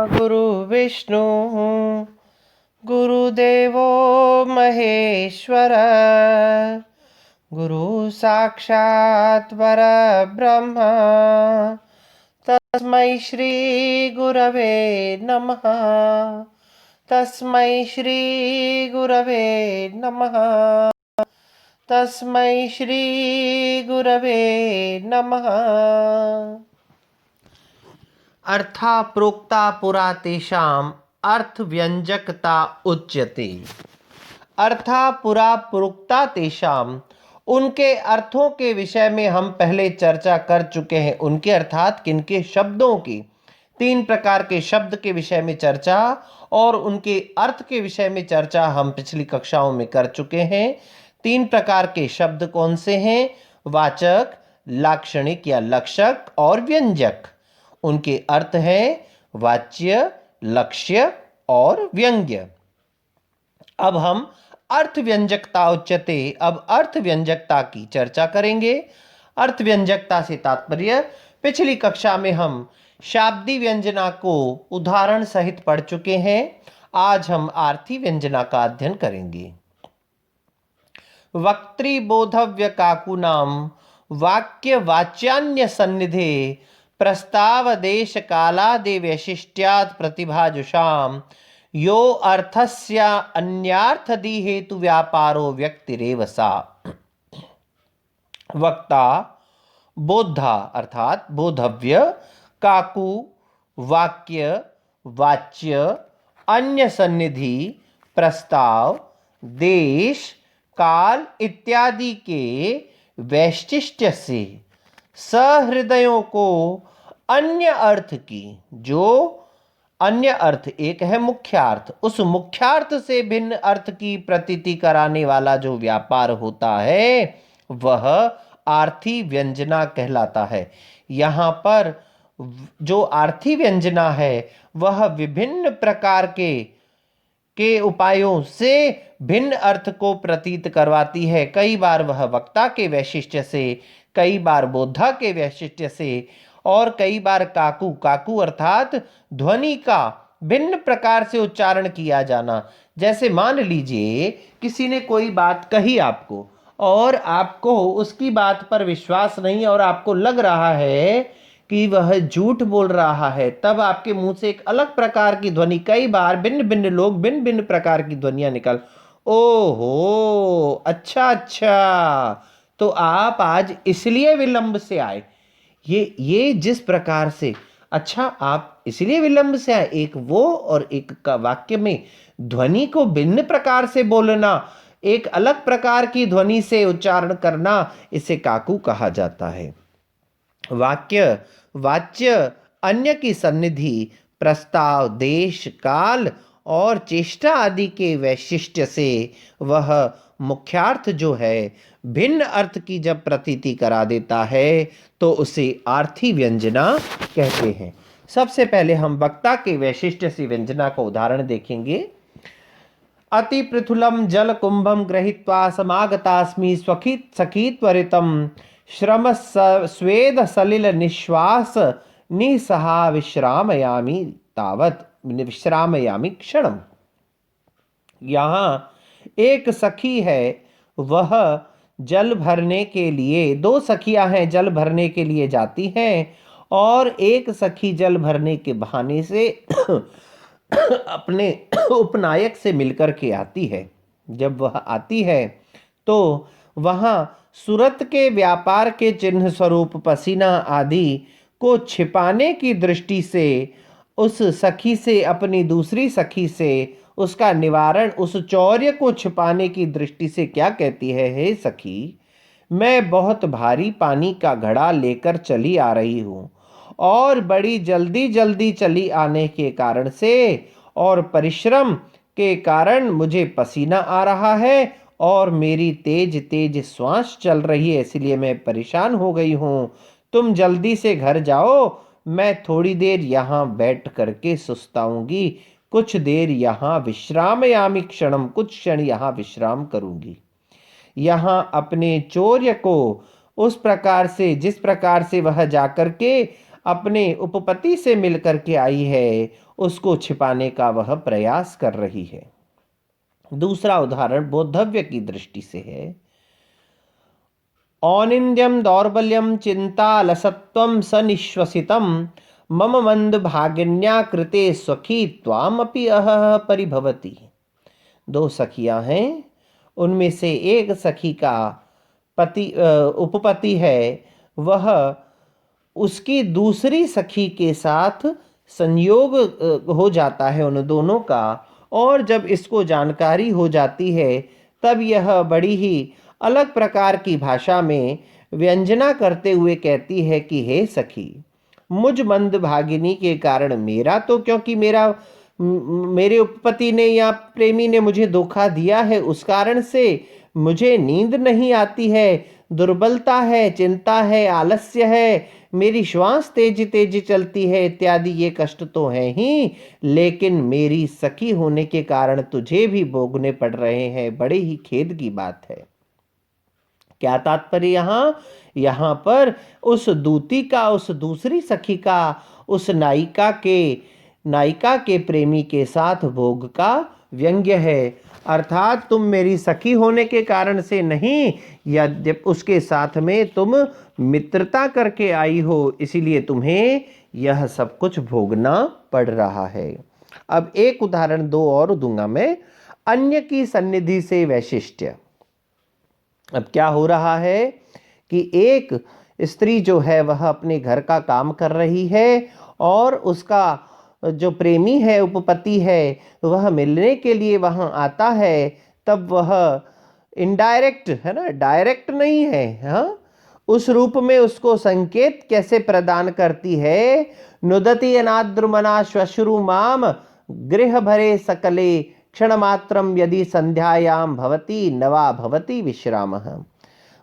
गुरु विष्णु गुरुदेवो महेश्वर गुरु साक्षात् परब्रह्म तस्मै श्री गुरवे नमः। तस्मै श्री गुरवे नमः। तस्मै श्री गुरवे नमः। अर्था प्रोक्ता पुरा तेषाम् अर्थ व्यंजकता उच्यते। अर्था पुरा प्रोक्ता तेषाम्, उनके अर्थों के विषय में हम पहले चर्चा कर चुके हैं। उनके अर्थात किनके? शब्दों की। 3 प्रकार के शब्द के विषय में चर्चा और उनके अर्थ के विषय में चर्चा हम पिछली कक्षाओं में कर चुके हैं। 3 प्रकार के शब्द कौन से हैं? वाचक, लाक्षणिक या लक्षक और व्यंजक। उनके अर्थ हैं वाच्य, लक्ष्य और व्यंग्य। अब हम अर्थ व्यंजकता उच्यते, अब अर्थ व्यंजकता की चर्चा करेंगे। अर्थ व्यंजकता से तात्पर्य, पिछली कक्षा में हम शाब्दी व्यंजना को उदाहरण सहित पढ़ चुके हैं। आज हम आर्थी व्यंजना का अध्ययन करेंगे। वक्तृबोधव्य काकुनाम वाक्य वाच्यान्य सन्निधे प्रस्ताव देश कालादि वैशिष्ट्यात् प्रतिभाजुषाम यो अर्थस्य अन्यार्थदि हेतु व्यापारो व्यक्तिरेव सा। वक्ता, बोधा अर्थात बोधव्य, काकु वाक्य, वाच्य, अन्य सन्निधि, प्रस्ताव, देश, काल इत्यादि के वैशिष्ट्य से सहृदयों को अन्य अर्थ की, जो अन्य अर्थ एक है मुख्यार्थ, उस मुख्यार्थ से भिन्न अर्थ की प्रतीति कराने वाला जो व्यापार होता है वह आर्थी व्यंजना कहलाता है। यहाँ पर जो आर्थी व्यंजना है वह विभिन्न प्रकार के उपायों से भिन्न अर्थ को प्रतीत करवाती है। कई बार वह वक्ता के वैशिष्ट्य से, कई बार बोधा के वैशिष्ट्य से और कई बार काकू, काकू अर्थात ध्वनि का भिन्न प्रकार से उच्चारण किया जाना। जैसे मान लीजिए किसी ने कोई बात कही आपको और आपको उसकी बात पर विश्वास नहीं और आपको लग रहा है कि वह झूठ बोल रहा है, तब आपके मुंह से एक अलग प्रकार की ध्वनि, कई बार भिन्न भिन्न लोग भिन्न भिन्न प्रकार की ध्वनियां निकल, ओहो अच्छा अच्छा, तो आप आज इसलिए विलंब से आए। ये जिस प्रकार से, अच्छा आप इसलिए विलंब से आए, एक वो और एक का वाक्य में ध्वनि को भिन्न प्रकार से बोलना, एक अलग प्रकार की ध्वनि से उच्चारण करना, इसे काकू कहा जाता है। वाक्य, वाच्य, अन्य की सन्निधि, प्रस्ताव, देश, काल और चेष्टा आदि के वैशिष्ट्य से वह मुख्यार्थ जो है भिन्न अर्थ की जब प्रतीति करा देता है तो उसे आर्थी व्यंजना कहते हैं। सबसे पहले हम वक्ता के वैशिष्ट्य से व्यंजना का उदाहरण देखेंगे। अति पृथुलम जल कुंभम गृहीत्वा समागतास्मि सखी त्वरितम श्रम स्वेद सलिल निश्वास निसहा विश्रामयामि तावत विश्रामयामि क्षणम। यहाँ एक सखी है, वह जल भरने के लिए, 2 सखियां हैं, जल भरने के लिए जाती हैं और एक सखी जल भरने के बहाने से अपने उपनायक से मिलकर के आती है। जब वह आती है तो वहाँ सूरत के व्यापार के चिन्ह स्वरूप पसीना आदि को छिपाने की दृष्टि से उस सखी से, अपनी दूसरी सखी से उसका निवारण, उस चौर्य को छिपाने की दृष्टि से क्या कहती है, हे सखी, मैं बहुत भारी पानी का घड़ा लेकर चली आ रही हूँ और बड़ी जल्दी जल्दी चली आने के कारण से और परिश्रम के कारण मुझे पसीना आ रहा है और मेरी तेज तेज श्वास चल रही है, इसलिए मैं परेशान हो गई हूँ। तुम जल्दी से घर जाओ, मैं थोड़ी देर यहाँ बैठ करके सुस्ताऊंगी, कुछ देर यहाँ विश्रामयामि क्षणम, कुछ क्षण यहाँ विश्राम करूंगी। यहाँ अपने चौर्य को उस प्रकार से, जिस प्रकार से वह जाकर के अपने उपपति से मिलकर के आई है उसको छिपाने का वह प्रयास कर रही है। दूसरा उदाहरण बोद्धव्य की दृष्टि से है। औनिन्द्यं दौर्बल्यं चिन्तालसत्वं सनिश्वसितं मम मंद भागिन्या कृते सखी त्वामपि अहह परिभवति। दो सखियां हैं, उनमें से एक सखी का उपपति है, वह उसकी दूसरी सखी के साथ संयोग हो जाता है उन दोनों का, और जब इसको जानकारी हो जाती है तब यह बड़ी ही अलग प्रकार की भाषा में व्यंजना करते हुए कहती है कि हे सखी, मुझ मंद भागिनी के कारण मेरा तो, क्योंकि मेरे उपपति ने या प्रेमी ने मुझे धोखा दिया है, उस कारण से मुझे नींद नहीं आती है, दुर्बलता है, चिंता है, आलस्य है, मेरी श्वास तेज तेज चलती है इत्यादि ये कष्ट तो हैं ही, लेकिन मेरी सखी होने के कारण तुझे भी भोगने पड़ रहे हैं। बड़े ही खेद की बात है। क्या तात्पर्य यहाँ पर उस दूती का, उस दूसरी सखी का, उस नायिका के प्रेमी के साथ भोग का व्यंग्य है। अर्थात तुम मेरी सखी होने के कारण से नहीं, या जब उसके साथ में तुम मित्रता करके आई हो, इसीलिए तुम्हें यह सब कुछ भोगना पड़ रहा है। अब एक उदाहरण दो और दूंगा मैं, अन्य की सन्निधि से वैशिष्ट्य। अब क्या हो रहा है कि एक स्त्री जो है वह अपने घर का काम कर रही है, और उसका जो प्रेमी है, उपपति है, वह मिलने के लिए वहां आता है, तब वह इनडायरेक्ट है ना, डायरेक्ट नहीं है, हाँ, उस रूप में उसको संकेत कैसे प्रदान करती है, नुदति अनाद्रुमना श्वश्रु माम गृह भरे सकले क्षण मात्रम यदि संध्यायाम भवती नवा भवती विश्रामः।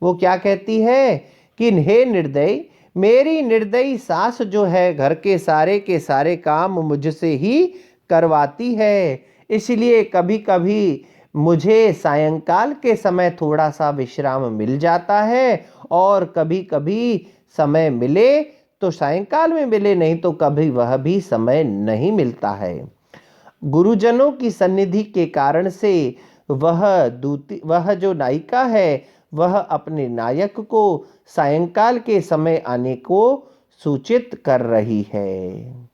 वो क्या कहती है कि हे निर्दयी, मेरी निर्दयी सास जो है घर के सारे काम मुझसे ही करवाती है, इसलिए कभी कभी मुझे सायंकाल के समय थोड़ा सा विश्राम मिल जाता है, और कभी कभी समय मिले तो सायंकाल में मिले, नहीं तो कभी वह भी समय नहीं मिलता है। गुरुजनों की सन्निधि के कारण से वह जो नायिका है वह अपने नायक को सायंकाल के समय आने को सूचित कर रही है।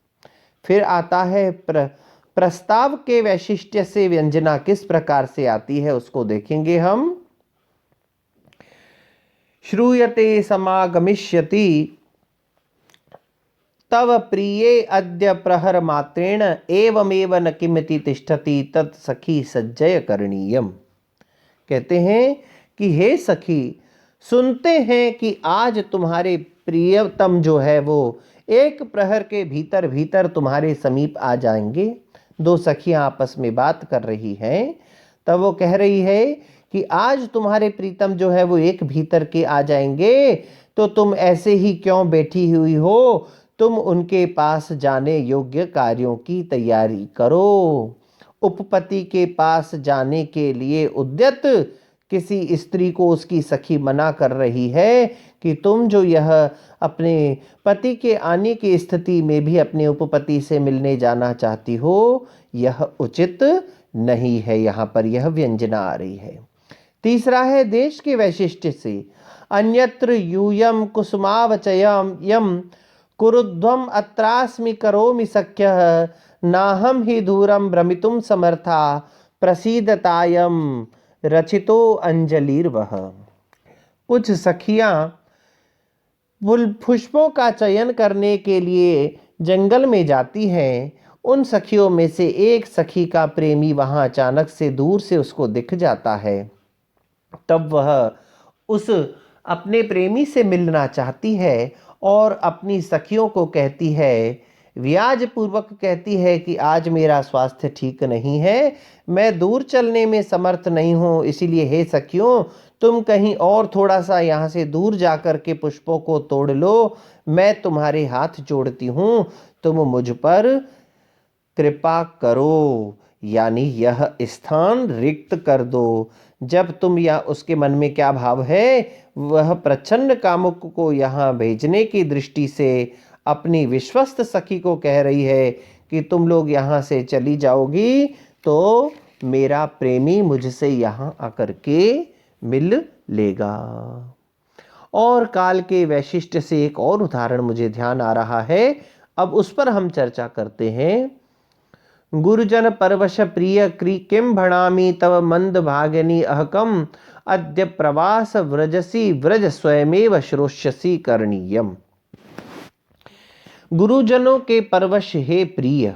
फिर आता है प्रस्ताव के वैशिष्ट्य से व्यंजना किस प्रकार से आती है उसको देखेंगे हम। श्रूयते समागमिष्यति तव प्रिये अद्य प्रहर मात्रेण एवमेव न किमिति तिष्ठति तत् सखी सज्जय करणीयम। कहते हैं कि हे सखी, सुनते हैं कि आज तुम्हारे प्रियतम जो है वो एक प्रहर के भीतर भीतर तुम्हारे समीप आ जाएंगे। दो सखियां आपस में बात कर रही हैं, तब वो कह रही है कि आज तुम्हारे प्रीतम जो है वो एक भीतर के आ जाएंगे, तो तुम ऐसे ही क्यों बैठी हुई हो, तुम उनके पास जाने योग्य कार्यों की तैयारी करो। उपपति के पास जाने के लिए उद्यत किसी स्त्री को उसकी सखी मना कर रही है कि तुम जो यह अपने पति के आने की स्थिति में भी अपने उपपति से मिलने जाना चाहती हो, यह उचित नहीं है। यहाँ पर यह व्यंजना आ रही है। तीसरा है देश के वैशिष्ट्य से, अन्यत्र यूयम कुसुमावचयम यम कुरुध्वम अत्रास्मि करोमि सख्यः नाहम ही दूरम भ्रमितुम समर्था प्रसीदतायम रचितो अंजलिर्वह। कुछ सखियां पुष्पों का चयन करने के लिए जंगल में जाती हैं। उन सखियों में से एक सखी का प्रेमी वहां अचानक से दूर से उसको दिख जाता है, तब वह उस अपने प्रेमी से मिलना चाहती है और अपनी सखियों को कहती है, व्याज पूर्वक कहती है कि आज मेरा स्वास्थ्य ठीक नहीं है, मैं दूर चलने में समर्थ नहीं हूँ, इसीलिए हे सखियों, तुम कहीं और थोड़ा सा यहाँ से दूर जाकर के पुष्पों को तोड़ लो, मैं तुम्हारे हाथ जोड़ती हूँ, तुम मुझ पर कृपा करो, यानी यह स्थान रिक्त कर दो। जब तुम या उसके मन में क्या भाव है, वह प्रचंड कामुक को यहाँ भेजने की दृष्टि से अपनी विश्वस्त सखी को कह रही है कि तुम लोग यहाँ से चली जाओगी तो मेरा प्रेमी मुझसे यहाँ आकर के मिल लेगा। और काल के वैशिष्ट्य से एक और उदाहरण मुझे ध्यान आ रहा है, अब उस पर हम चर्चा करते हैं। गुरुजन परवश प्रिय किम भणामि तव मंद भागिनी अहकम अद्य प्रवास व्रजसी व्रज स्वयमेव श्रोष्यसि करणीयम। गुरुजनों के परवश हे प्रिय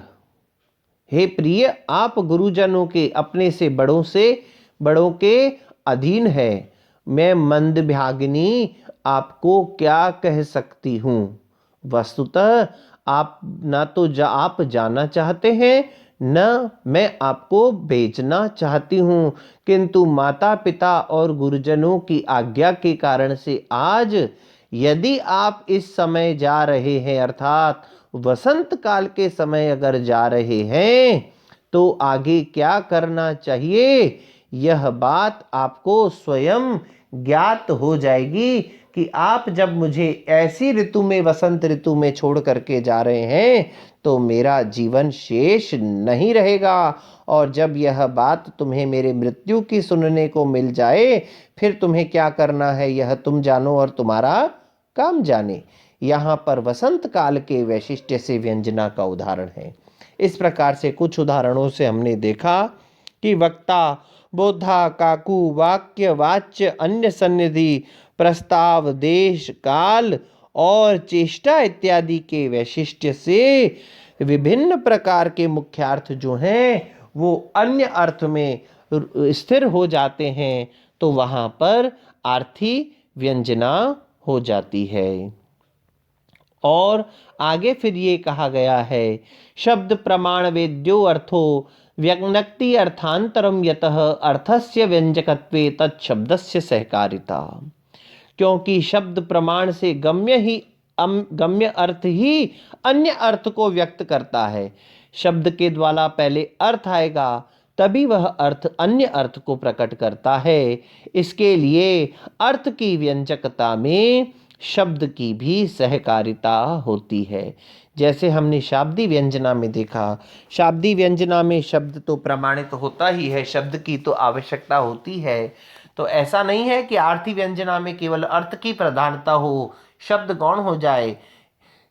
आप गुरुजनों के अपने से बड़ों के अधीन है। मैं मंदभागिनी आपको क्या कह सकती हूँ। वस्तुतः आप ना तो आप जाना चाहते हैं न मैं आपको बेचना चाहती हूँ, किंतु माता पिता और गुरुजनों की आज्ञा के कारण से आज यदि आप इस समय जा रहे हैं, अर्थात वसंत काल के समय अगर जा रहे हैं, तो आगे क्या करना चाहिए यह बात आपको स्वयं ज्ञात हो जाएगी कि आप जब मुझे ऐसी ऋतु में, वसंत ऋतु में छोड़ करके जा रहे हैं तो मेरा जीवन शेष नहीं रहेगा। और जब यह बात तुम्हें मेरे मृत्यु की सुनने को मिल जाए, फिर तुम्हें क्या करना है यह तुम जानो और तुम्हारा काम जाने। यहाँ पर वसंत काल के वैशिष्ट्य से व्यंजना का उदाहरण है। इस प्रकार से कुछ उदाहरणों से हमने देखा कि वक्ता, बोधा, काकू, वाक्य, वाच्य, अन्य सन्निधि, प्रस्ताव, देश, काल और चेष्टा इत्यादि के वैशिष्ट्य से विभिन्न प्रकार के मुख्यार्थ जो हैं वो अन्य अर्थ में स्थिर हो जाते हैं, तो वहाँ पर आर्थी व्यंजना हो जाती है। और आगे फिर ये कहा गया है, शब्द प्रमाण वेद्यो अर्थो व्यक्नक्ति अर्थांतरम यतः अर्थस्य व्यंजकत्वे तत्शब्दस्य सहकारिता। क्योंकि शब्द प्रमाण से गम्य अर्थ ही अन्य अर्थ को व्यक्त करता है। शब्द के द्वारा पहले अर्थ आएगा, तभी वह अर्थ अन्य अर्थ को प्रकट करता है। इसके लिए अर्थ की व्यंजकता में शब्द की भी सहकारिता होती है। जैसे हमने शाब्दी व्यंजना में देखा, शाब्दी व्यंजना में शब्द तो प्रमाणित होता ही है, शब्द की तो आवश्यकता होती है। तो ऐसा नहीं है कि आर्थी व्यंजना में केवल अर्थ की प्रधानता हो, शब्द गौण हो जाए।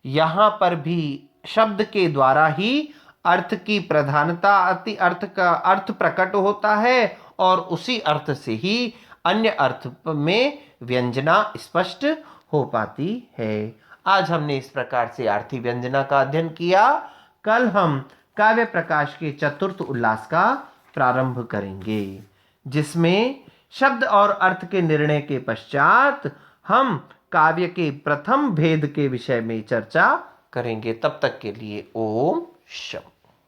यहाँ पर भी शब्द के द्वारा ही अर्थ की प्रधानता, अर्थ प्रकट होता है और उसी अर्थ से ही अन्य अर्थ में व्यंजना स्पष्ट हो पाती है। आज हमने इस प्रकार से आर्थी व्यंजना का अध्ययन किया। कल हम काव्य प्रकाश के चतुर्थ उल्लास का प्रारंभ करेंगे, जिसमें शब्द और अर्थ के निर्णय के पश्चात हम काव्य के प्रथम भेद के विषय में चर्चा करेंगे। तब तक के लिए ओम शम।